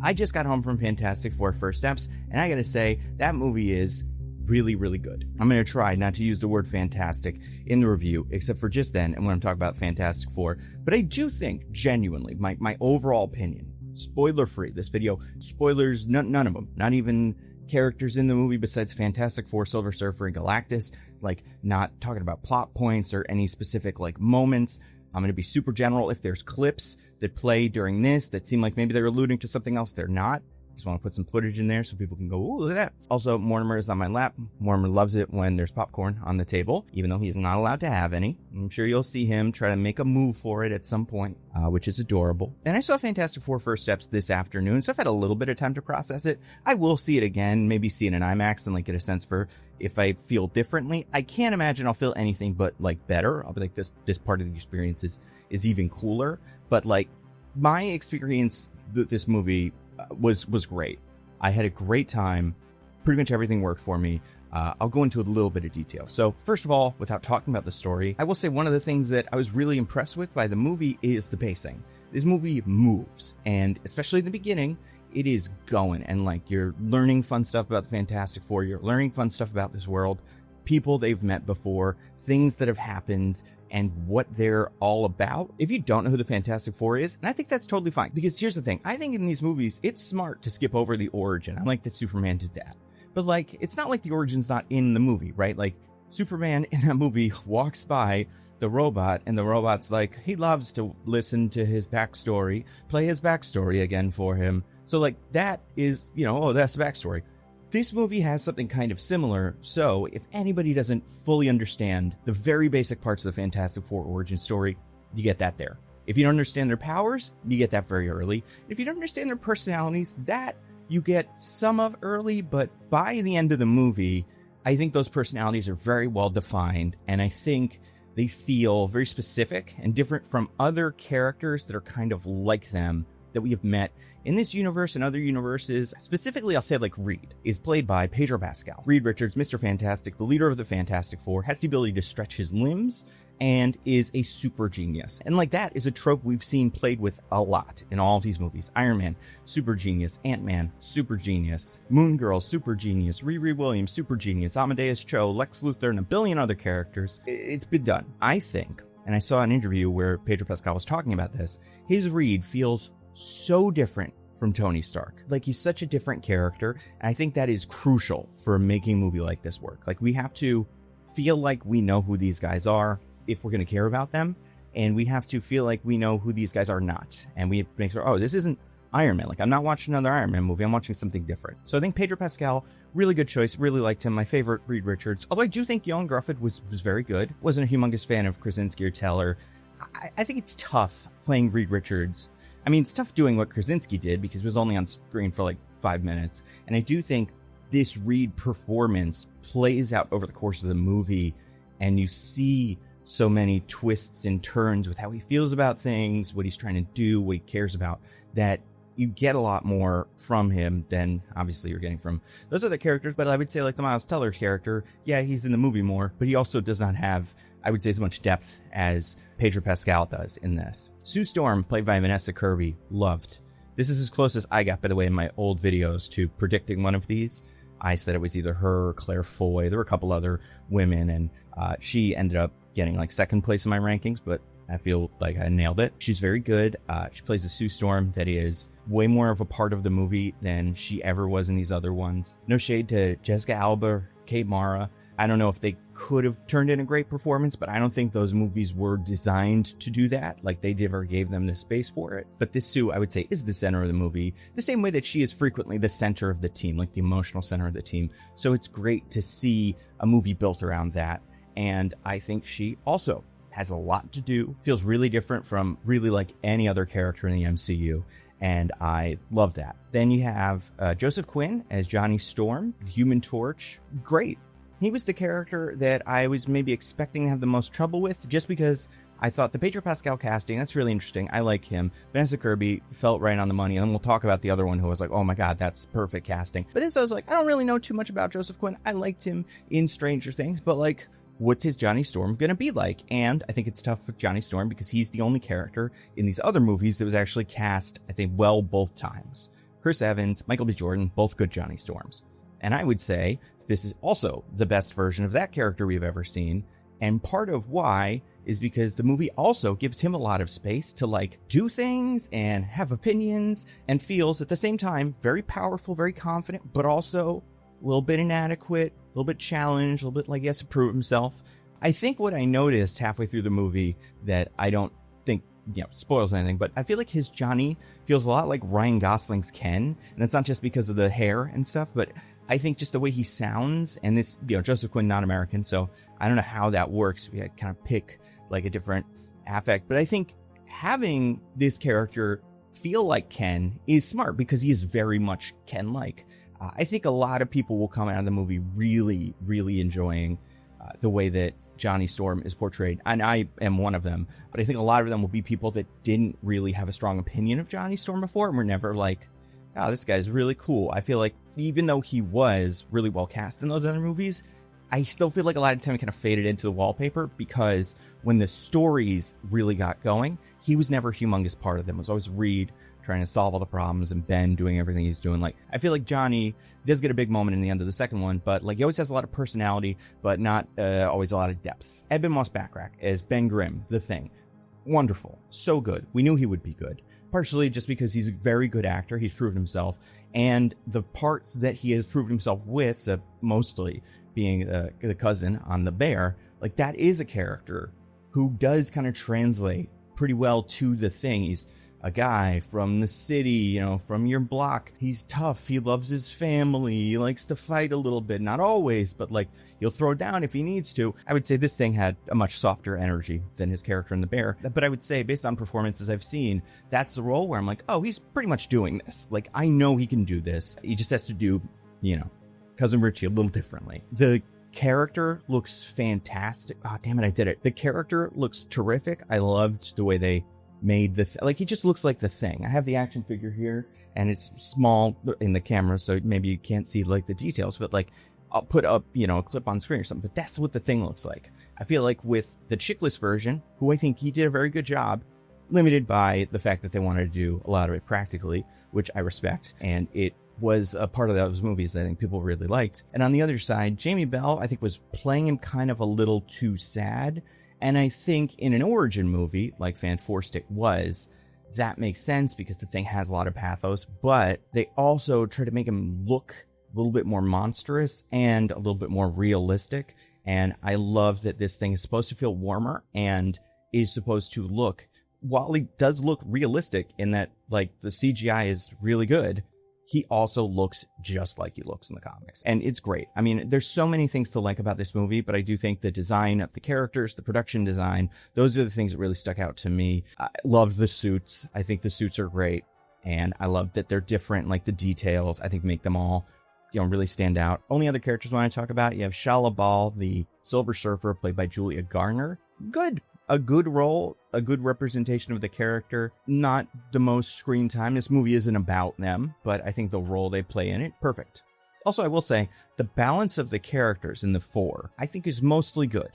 I just got home from Fantastic Four First Steps, and I gotta say, that movie is really, really good. I'm gonna try not to use the word fantastic in the review, except for just then, and when I'm talking about Fantastic Four. But I do think, genuinely, my overall opinion, spoiler-free, this video, spoilers, none of them, not even characters in the movie besides Fantastic Four, Silver Surfer, and Galactus, like, not talking about plot points or any specific, like, moments. I'm going to be super general. If there's clips that play during this that seem like maybe they're alluding to something else, they're not. Just want to put some footage in there so people can go, ooh, look at that. Also, Mortimer is on my lap. Mortimer loves it when there's popcorn on the table, even though he's not allowed to have any. I'm sure you'll see him try to make a move for it at some point, which is adorable. And I saw Fantastic Four First Steps this afternoon, so I've had a little bit of time to process it. I will see it again, maybe see it in IMAX and like get a sense for if I feel differently. I can't imagine I'll feel anything but like better. I'll be like, this part of the experience is even cooler. But like my experience, this movie was great. I had a great time. Pretty much everything worked for me. I'll go into a little bit of detail. So first of all, without talking about the story, I will say one of the things that I was really impressed with by the movie is the pacing. This movie moves, and especially in the beginning, it is going, and like you're learning fun stuff about the Fantastic Four. You're learning fun stuff about this world, people they've met before, things that have happened, and what they're all about. If you don't know who the Fantastic Four is, and I think that's totally fine, because here's the thing. I think in these movies, it's smart to skip over the origin. I like that Superman did that. But like, it's not like the origin's not in the movie, right? Like, Superman in that movie walks by the robot, and the robot's like, he loves to listen to his backstory, play his backstory again for him. So like, that is, oh, that's the backstory. This movie has something kind of similar, so if anybody doesn't fully understand the very basic parts of the Fantastic Four origin story, you get that there. If you don't understand their powers, you get that very early. If you don't understand their personalities, that you get some of early, but by the end of the movie, I think those personalities are very well defined, and I think they feel very specific and different from other characters that are kind of like them that we have met in this universe and other universes. Specifically, I'll say like Reed is played by Pedro Pascal. Reed Richards, Mr. Fantastic, the leader of the Fantastic Four, has the ability to stretch his limbs and is a super genius. And like that is a trope we've seen played with a lot in all of these movies. Iron Man, super genius. Ant-Man, super genius. Moon Girl, super genius. Riri Williams, super genius. Amadeus Cho, Lex Luthor, and a billion other characters. It's been done. I think, and I saw an interview where Pedro Pascal was talking about this, his Reed feels so different from Tony Stark. Like, he's such a different character, and I think that is crucial for making a movie like this work. Like, we have to feel like we know who these guys are if we're going to care about them, and we have to feel like we know who these guys are not, and we have to make sure, oh, this isn't Iron Man. Like, I'm not watching another Iron Man movie, I'm watching something different. So I think Pedro Pascal, really good choice, really liked him. My favorite, Reed Richards, although I do think Yolan Grufford was very good. Wasn't a humongous fan of Krasinski or Teller. I think it's tough playing Reed Richards. I mean, it's tough doing what Krasinski did because he was only on screen for like 5 minutes. And I do think this Reed performance plays out over the course of the movie, and you see so many twists and turns with how he feels about things, what he's trying to do, what he cares about, that you get a lot more from him than obviously you're getting from those other characters. But I would say like the Miles Teller character, yeah, he's in the movie more, but he also does not have, I would say, as much depth as Pedro Pascal does in this. Sue Storm, played by Vanessa Kirby, loved. This is as close as I got, by the way, in my old videos to predicting one of these. I said it was either her or Claire Foy. There were a couple other women, and she ended up getting like second place in my rankings, but I feel like I nailed it. She's very good. She plays a Sue Storm that is way more of a part of the movie than she ever was in these other ones. No shade to Jessica Alba, Kate Mara. I don't know if they could have turned in a great performance, but I don't think those movies were designed to do that. Like, they never gave them the space for it. But this Sue, I would say, is the center of the movie, the same way that she is frequently the center of the team, like the emotional center of the team. So it's great to see a movie built around that. And I think she also has a lot to do, feels really different from really like any other character in the MCU. And I love that. Then you have Joseph Quinn as Johnny Storm, Human Torch. Great. He was the character that I was maybe expecting to have the most trouble with, just because I thought the Pedro Pascal casting, that's really interesting. I like him. Vanessa Kirby felt right on the money. And then we'll talk about the other one who was like, oh my God, that's perfect casting. But this, I was like, I don't really know too much about Joseph Quinn. I liked him in Stranger Things, but like, what's his Johnny Storm going to be like? And I think it's tough with Johnny Storm because he's the only character in these other movies that was actually cast, I think, well both times. Chris Evans, Michael B. Jordan, both good Johnny Storms. And I would say this is also the best version of that character we've ever seen. And part of why is because the movie also gives him a lot of space to like do things and have opinions, and feels at the same time very powerful, very confident, but also a little bit inadequate, a little bit challenged, a little bit like he has to prove himself. I think what I noticed halfway through the movie that I don't think, spoils anything, but I feel like his Johnny feels a lot like Ryan Gosling's Ken. And that's not just because of the hair and stuff, but I think just the way he sounds, and this, Joseph Quinn, not American, so I don't know how that works. We had kind of pick like a different affect, but I think having this character feel like Ken is smart because he is very much Ken-like. I think a lot of people will come out of the movie really, really enjoying the way that Johnny Storm is portrayed, and I am one of them. But I think a lot of them will be people that didn't really have a strong opinion of Johnny Storm before and were never like, oh, this guy's really cool. I feel like even though he was really well cast in those other movies, I still feel like a lot of the time he kind of faded into the wallpaper, because when the stories really got going, he was never a humongous part of them. It was always Reed trying to solve all the problems and Ben doing everything he's doing. Like, I feel like Johnny does get a big moment in the end of the second one, but like he always has a lot of personality, but not always a lot of depth. Eben Moss-Backrack as Ben Grimm, the Thing. Wonderful. So good. We knew he would be good. Partially just because he's a very good actor. He's proven himself. And the parts that he has proven himself with, mostly being the cousin on The Bear, like that is a character who does kind of translate pretty well to the Thing. He's a guy from the city, from your block. He's tough. He loves his family. He likes to fight a little bit. Not always, but like he'll throw down if he needs to. I would say this Thing had a much softer energy than his character in The Bear. But I would say, based on performances I've seen, that's the role where I'm like, oh, he's pretty much doing this. Like, I know he can do this. He just has to do, Cousin Richie a little differently. The character looks fantastic. Oh, damn it, I did it. The character looks terrific. I loved the way they made he just looks like the Thing. I have the action figure here, and it's small in the camera, so maybe you can't see like the details, but like I'll put up, a clip on screen or something, but that's what the Thing looks like. I feel like with the chickless version, who I think he did a very good job, limited by the fact that they wanted to do a lot of it practically, which I respect, and it was a part of those movies that I think people really liked. And on the other side, Jamie Bell, I think, was playing him kind of a little too sad. And I think in an origin movie, like Fan Four Stick was, that makes sense because the Thing has a lot of pathos, but they also try to make him look a little bit more monstrous and a little bit more realistic. And I love that this Thing is supposed to feel warmer and is supposed to look, while he does look realistic in that, like, the CGI is really good, he also looks just like he looks in the comics. And it's great. I mean, there's so many things to like about this movie, but I do think the design of the characters, the production design, those are the things that really stuck out to me. I love the suits. I think the suits are great. And I love that they're different, like the details, I think make them all, really stand out. Only other characters I want to talk about, you have Shia LaBeouf, the Silver Surfer, played by Julia Garner. Good. A good role, a good representation of the character. Not the most screen time. This movie isn't about them, but I think the role they play in it, perfect. Also, I will say, the balance of the characters in the four, I think, is mostly good.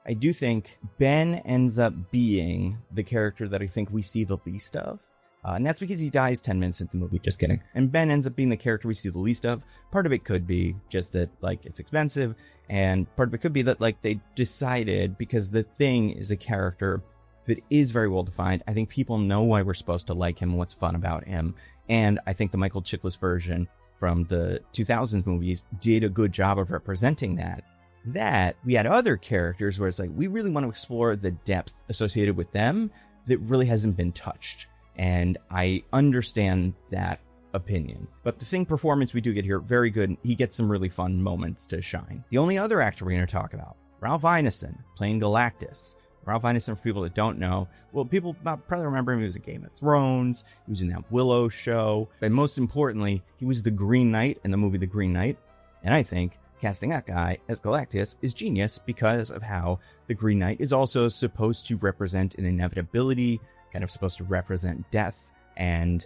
I do think Ben ends up being the character that I think we see the least of. And that's because he dies 10 minutes into the movie. Just kidding. And Ben ends up being the character we see the least of. Part of it could be just that, like, it's expensive. And part of it could be that, like, they decided, because the Thing is a character that is very well defined. I think people know why we're supposed to like him, what's fun about him. And I think the Michael Chiklis version from the 2000s movies did a good job of representing that. That we had other characters where it's like, we really want to explore the depth associated with them that really hasn't been touched. And I understand that opinion. But the Thing performance we do get here, very good. He gets some really fun moments to shine. The only other actor we're going to talk about, Ralph Ineson, playing Galactus. Ralph Ineson, for people that don't know, well, people probably remember him. He was in Game of Thrones. He was in that Willow show. And most importantly, he was the Green Knight in the movie The Green Knight. And I think casting that guy as Galactus is genius because of how the Green Knight is also supposed to represent an inevitability, kind of supposed to represent death, and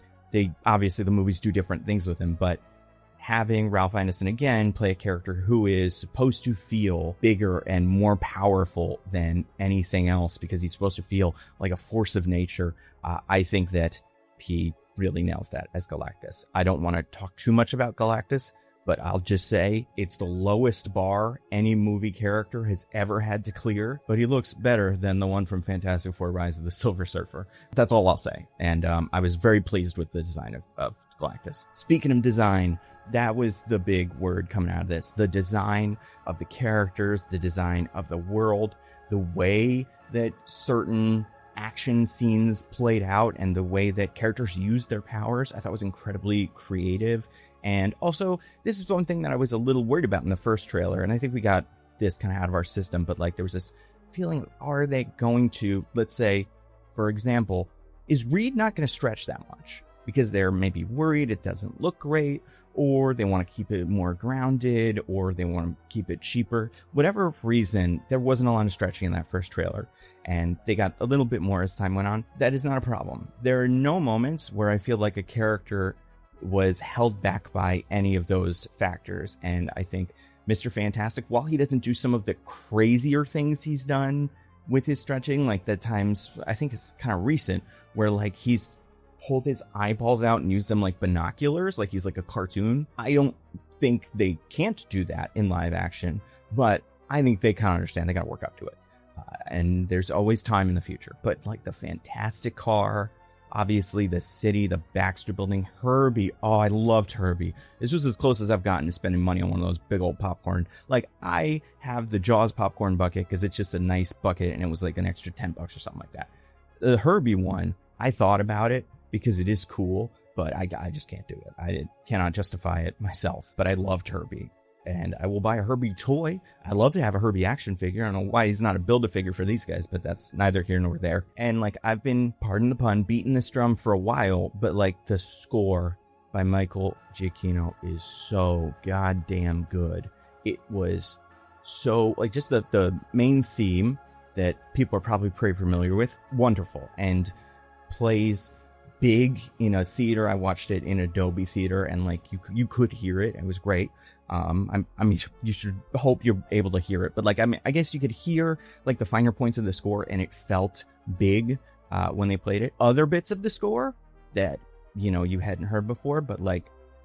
obviously the movies do different things with him, but having Ralph Ineson again play a character who is supposed to feel bigger and more powerful than anything else because he's supposed to feel like a force of nature, I think that he really nails that as Galactus. I don't want to talk too much about Galactus, but I'll just say it's the lowest bar any movie character has ever had to clear, but he looks better than the one from Fantastic Four: Rise of the Silver Surfer. That's all I'll say. And I was very pleased with the design of Galactus. Speaking of design, that was the big word coming out of this. The design of the characters, the design of the world, the way that certain action scenes played out and the way that characters used their powers, I thought was incredibly creative. And also, this is one thing that I was a little worried about in the first trailer, and I think we got this kind of out of our system, but like there was this feeling, are they going to, let's say, for example, is Reed not going to stretch that much? Because they're maybe worried it doesn't look great, or they want to keep it more grounded, or they want to keep it cheaper. Whatever reason, there wasn't a lot of stretching in that first trailer, and they got a little bit more as time went on. That is not a problem. There are no moments where I feel like a character was held back by any of those factors, and I think Mr. Fantastic, while he doesn't do some of the crazier things he's done with his stretching, like the times, I think it's kind of recent, where like he's pulled his eyeballs out and used them like binoculars, like he's like a cartoon. I don't think they can't do that in live action, but I think they kind of understand they got to work up to it. And there's always time in the future. But like the Fantastic Car, obviously the city, the Baxter Building, Herbie. Oh, I loved Herbie. This was as close as I've gotten to spending money on one of those big old popcorn. Like I have the Jaws popcorn bucket because it's just a nice bucket and it was like an extra $10 or something like that. The Herbie one, I thought about it because it is cool, but I just can't do it. I cannot justify it myself, but I loved Herbie. And I will buy a Herbie toy. I love to have a Herbie action figure. I don't know why he's not a Build-A-Figure for these guys, but that's neither here nor there. And like, I've been, pardon the pun, beating this drum for a while, but like the score by Michael Giacchino is so goddamn good. It was so, like, just the main theme that people are probably pretty familiar with, wonderful, and plays big in a theater. I watched it in a Dolby theater, and like you could hear it. It was great. I mean, you should hope you're able to hear it, but like, I mean, I guess you could hear like the finer points of the score, and it felt big when they played it. Other bits of the score that, you know, you hadn't heard before, but like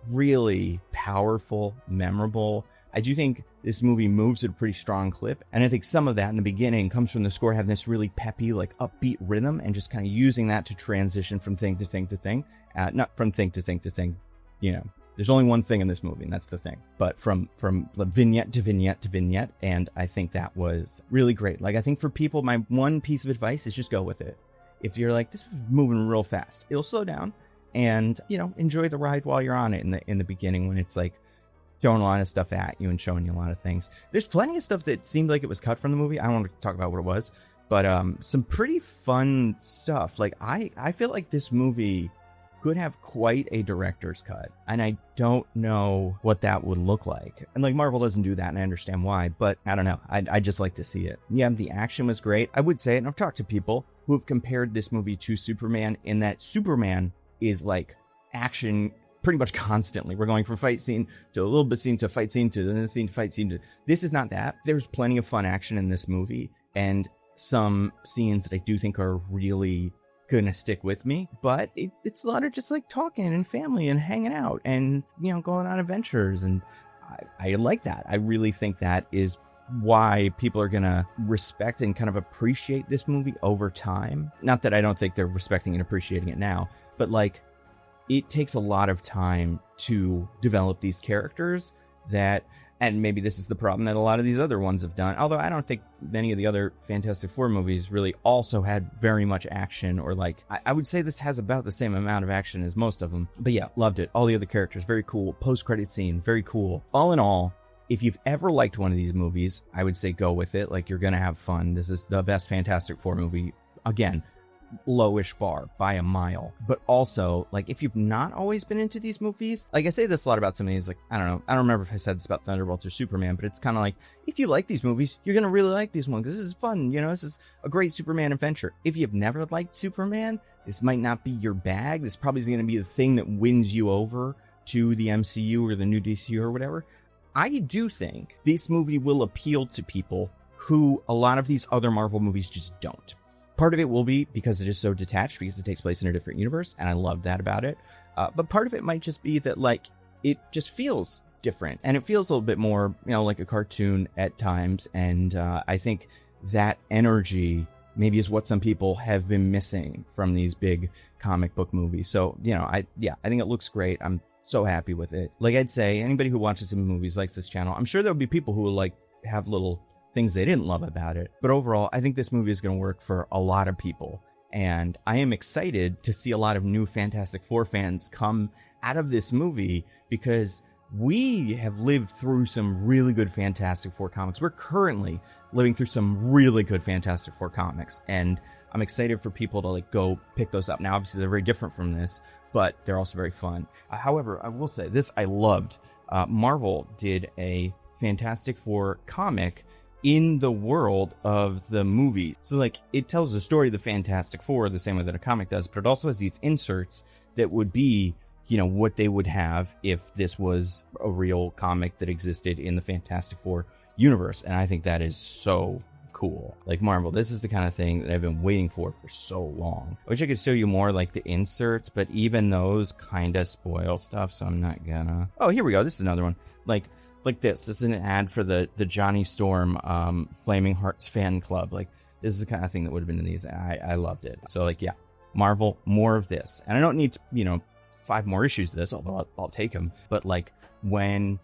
really powerful, memorable. I do think this movie moves at a pretty strong clip, and I think some of that in the beginning comes from the score having this really peppy, like upbeat rhythm, and just kind of using that to transition from thing to thing to thing, not from thing to thing to thing, you know. There's only one thing in this movie, and that's the thing. But from vignette to vignette to vignette, and I think that was really great. Like, I think for people, my one piece of advice is just go with it. If you're like, this is moving real fast, it'll slow down, and, you know, enjoy the ride while you're on it in the beginning when it's like throwing a lot of stuff at you and showing you a lot of things. There's plenty of stuff that seemed like it was cut from the movie. I don't want to talk about what it was, but some pretty fun stuff. Like, I feel like this movie could have quite a director's cut, and I don't know what that would look like. And like, Marvel doesn't do that, and I understand why, but I don't know. I just like to see it. Yeah, the action was great. I would say, and I've talked to people who have compared this movie to Superman, in that Superman is like action pretty much constantly. We're going from fight scene to a little bit scene to fight scene to then scene to fight scene to. This is not that. There's plenty of fun action in this movie, and some scenes that I do think are really gonna stick with me, but it's a lot of just like talking and family and hanging out and, you know, going on adventures, and I like that. I really think that is why people are gonna respect and kind of appreciate this movie over time. Not that I don't think they're respecting and appreciating it now, but like, it takes a lot of time to develop these characters that, and maybe this is the problem that a lot of these other ones have done, although I don't think many of the other Fantastic Four movies really also had very much action, or like, I would say this has about the same amount of action as most of them. But yeah, loved it. All the other characters, very cool. Post-credit scene, very cool. All in all, if you've ever liked one of these movies, I would say go with it. Like, you're going to have fun. This is the best Fantastic Four movie. Again, lowish bar by a mile. But also, like, if you've not always been into these movies, like, I say this a lot about some of these, like, I don't remember if I said this about Thunderbolts or Superman, but it's kind of like, if you like these movies, you're gonna really like these ones, because this is fun, you know. This is a great Superman adventure. If you've never liked Superman, this might not be your bag. This probably is gonna be the thing that wins you over to the MCU or the new DCU or whatever. I do think this movie will appeal to people who a lot of these other Marvel movies just don't. Part of it will be because it is so detached, because it takes place in a different universe, and I love that about it. But part of it might just be that, like, it just feels different, and it feels a little bit more, like a cartoon at times, and I think that energy maybe is what some people have been missing from these big comic book movies. So, I think it looks great. I'm so happy with it. Like I'd say, anybody who watches some movies likes this channel. I'm sure there'll be people who will, like, have little things they didn't love about it. But overall, I think this movie is going to work for a lot of people. And I am excited to see a lot of new Fantastic Four fans come out of this movie, because we have lived through some really good Fantastic Four comics. We're currently living through some really good Fantastic Four comics, and I'm excited for people to, like, go pick those up. Now, obviously, they're very different from this, but they're also very fun. However, I will say this, I loved. Marvel did a Fantastic Four comic in the world of the movie. So, like, it tells the story of the Fantastic Four the same way that a comic does, but it also has these inserts that would be, what they would have if this was a real comic that existed in the Fantastic Four universe. And I think that is so cool. Like, Marvel, this is the kind of thing that I've been waiting for so long. I wish I could show you more, like, the inserts, but even those kind of spoil stuff, so I'm not gonna. Oh, here we go. This is another one. Like this. This is an ad for the Johnny Storm Flaming Hearts fan club. Like, this is the kind of thing that would have been in these. I loved it. So, like, yeah, Marvel, more of this. And I don't need, 5 more issues of this, although I'll take them. But, like, when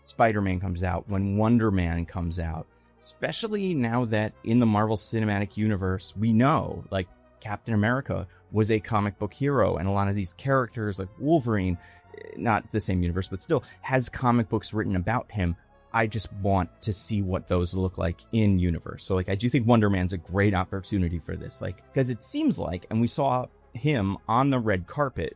Spider-Man comes out, when Wonderman comes out, especially now that in the Marvel Cinematic Universe, we know, like, Captain America was a comic book hero, and a lot of these characters, like Wolverine, not the same universe, but still has comic books written about him. I just want to see what those look like in universe. So, like, I do think Wonder Man's a great opportunity for this, like, because it seems like, and we saw him on the red carpet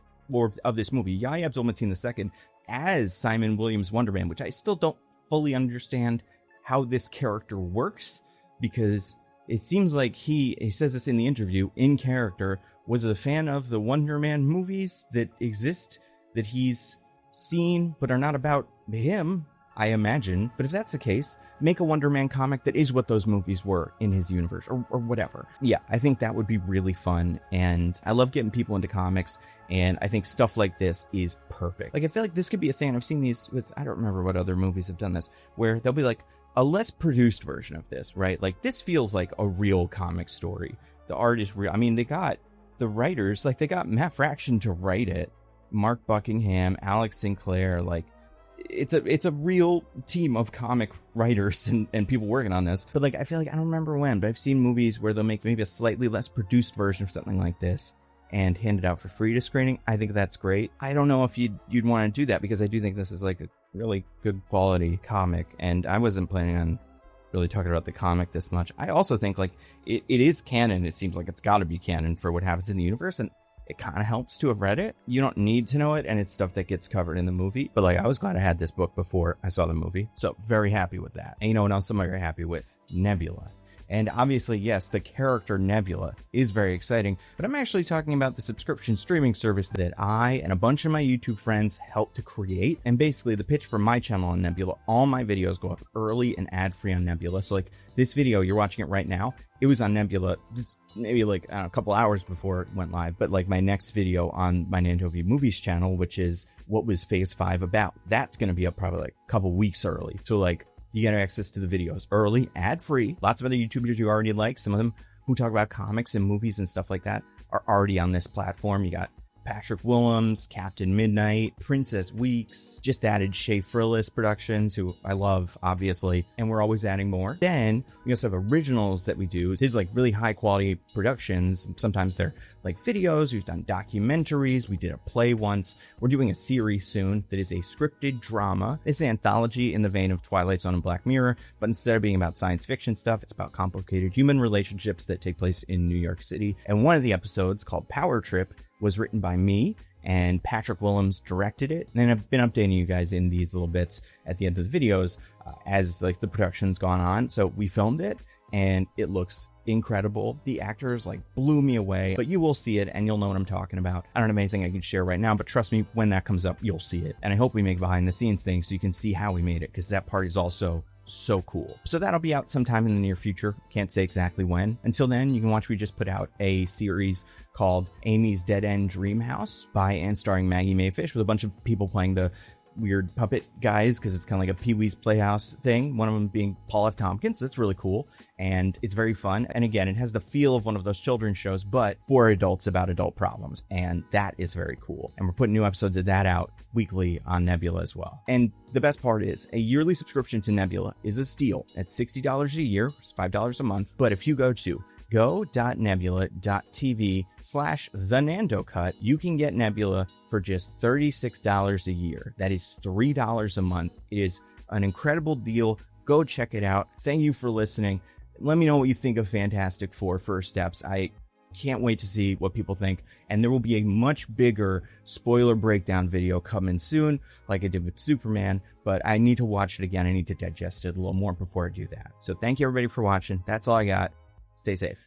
of this movie, Yahya Abdul-Mateen II as Simon Williams Wonder Man, which I still don't fully understand how this character works, because it seems like he says this in the interview, in character, was a fan of the Wonder Man movies that exist, that he's seen but are not about him, I imagine. But if that's the case, make a Wonder Man comic that is what those movies were in his universe, or whatever. Yeah, I think that would be really fun, and I love getting people into comics, and I think stuff like this is perfect. Like, I feel like this could be a thing. I've seen these with, I don't remember what other movies have done this, where they'll be like a less produced version of this, right? Like, this feels like a real comic story. The art is real. I mean, they got the writers, like, they got Matt Fraction to write it, Mark Buckingham, Alex Sinclair, like, it's a real team of comic writers and people working on this. But, like, I feel like, I don't remember when, but I've seen movies where they'll make maybe a slightly less produced version of something like this and hand it out for free to screening. I think that's great. I don't know if you'd want to do that, because I do think this is, like, a really good quality comic, and I wasn't planning on really talking about the comic this much. I also think, like, it is canon. It seems like it's got to be canon for what happens in the universe, and it kind of helps to have read it. You don't need to know it, and it's stuff that gets covered in the movie. But, like, I was glad I had this book before I saw the movie, so very happy with that. And you know what else I'm very happy with? Nebula. And obviously, yes, the character Nebula is very exciting, but I'm actually talking about the subscription streaming service that I and a bunch of my YouTube friends helped to create. And basically, the pitch for my channel on Nebula, all my videos go up early and ad-free on Nebula. So, like, this video, you're watching it right now, it was on Nebula just maybe, like, I don't know, a couple hours before it went live. But, like, my next video on my Nandovi Movies channel, which is what was Phase 5 about, that's going to be up probably, like, a couple weeks early. So, like, you get access to the videos early, ad-free. Lots of other YouTubers you already like, some of them who talk about comics and movies and stuff like that, are already on this platform. You got Patrick Willems, Captain Midnight, Princess Weeks, just added Shea Frillis Productions, who I love, obviously, and we're always adding more. Then we also have originals that we do. These are, like, really high quality productions. Sometimes they're like videos. We've done documentaries. We did a play once. We're doing a series soon that is a scripted drama. It's an anthology in the vein of Twilight Zone and Black Mirror, but instead of being about science fiction stuff, it's about complicated human relationships that take place in New York City. And one of the episodes, called Power Trip, was written by me, and Patrick Willems directed it. And I've been updating you guys in these little bits at the end of the videos as, like, the production's gone on. So we filmed it, and it looks incredible. The actors, like, blew me away, but you will see it and you'll know what I'm talking about. I don't have anything I can share right now, but trust me, when that comes up, you'll see it. And I hope we make behind the scenes things so you can see how we made it, because that part is also so cool. So that'll be out sometime in the near future. Can't say exactly when. Until then, you can watch, we just put out a series called Amy's Dead End Dream House by and starring Maggie Mayfish, with a bunch of people playing the weird puppet guys, because it's kind of like a Pee-wee's Playhouse thing, one of them being Paul F. Tompkins. That's really cool, and it's very fun. And again, it has the feel of one of those children's shows, but for adults, about adult problems, and that is very cool. And we're putting new episodes of that out weekly on Nebula as well. And the best part is, a yearly subscription to Nebula is a steal at $60 a year, it's $5 a month. But if you go to go.nebula.tv/thenandocut, you can get Nebula for just $36 a year. That is $3 a month. It is an incredible deal. Go check it out. Thank you for listening. Let me know what you think of Fantastic Four First Steps. I can't wait to see what people think. And there will be a much bigger spoiler breakdown video coming soon, like I did with Superman, but I need to watch it again. I need to digest it a little more before I do that. So thank you everybody for watching. That's all I got. Stay safe.